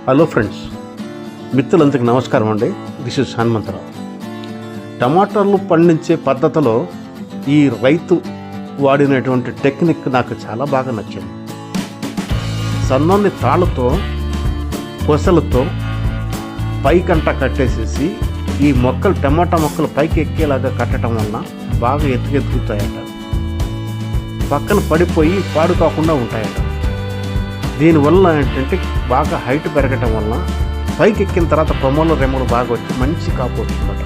Hello friends, మిత్రులందరికీ నమస్కారం అండి. This is Hanumantharao. టమాటాలు పండించే పద్ధతిలో ఈ రైతు వాడినటువంటి టెక్నిక్ నాకు చాలా బాగా నచ్చింది. సన్నని తాళ్ళతో కొసలతో పైకంట కట్టేసేసి ఈ మొక్కలు టమాటా మొక్కలు పైకి ఎక్కేలాగా కట్టడం వలన బాగా ఎత్తుకెత్తుకుతాయట, పక్కన పడిపోయి పాడు కాకుండా ఉంటాయట. దీనివల్ల ఏంటంటే బాగా హైట్ పెరగటం వల్ల పైకి ఎక్కిన తర్వాత కొమ్మలు రెమ్మలు బాగా వచ్చి మంచి కాపు వస్తుందట.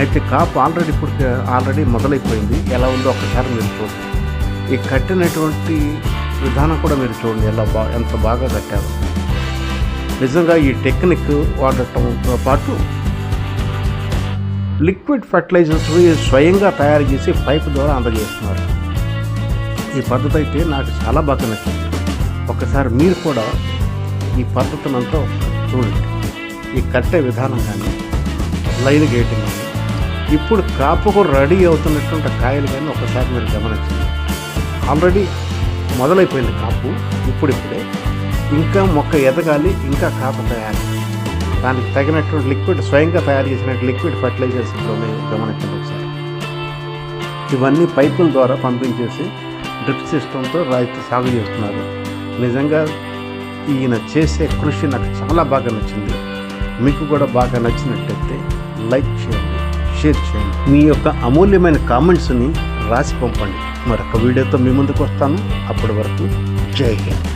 అయితే కాపు ఆల్రెడీ మొదలైపోయింది. ఎలా ఉందో ఒకసారి మీరు చూడండి. ఈ కట్టినటువంటి విధానం కూడా మీరు చూడండి, ఎంత బాగా కట్టారు. నిజంగా ఈ టెక్నిక్ వాడటంతో పాటు లిక్విడ్ ఫర్టిలైజర్స్ స్వయంగా తయారు చేసి పైపు ద్వారా అందజేస్తున్నారు. ఈ పద్ధతి అయితే నాకు చాలా బాగా నచ్చింది. ఒకసారి మీరు కూడా ఈ పద్ధతినంతా చూడండి. ఈ కట్టే విధానం కానీ, లైన్ గేటింగ్ కానీ, ఇప్పుడు కాపుకు రెడీ అవుతున్నటువంటి కాయలు కానీ ఒకసారి మీరు గమనించండి. ఆల్రెడీ మొదలైపోయింది కాపు. ఇప్పుడిప్పుడే ఇంకా మొక్క ఎదగాలి, ఇంకా కాపు తయారు. దానికి తగినటువంటి లిక్విడ్ స్వయంగా తయారు చేసినట్టు లిక్విడ్ ఫర్టిలైజర్స్ ఇప్పుడు గమనించండి ఒకసారి. ఇవన్నీ పైపుల ద్వారా పంపించేసి డ్రిప్ సిస్టంతో రైతు సాగు చేస్తున్నారు. నిజంగా ఈయన చేసే కృషి నాకు చాలా బాగా నచ్చింది. మీకు కూడా బాగా నచ్చినట్టయితే లైక్ చేయండి, షేర్ చేయండి. మీ యొక్క అమూల్యమైన కామెంట్స్ని రాసి పంపండి. మరొక వీడియోతో మీ ముందుకు వస్తాను. అప్పటి వరకు జై హింద్.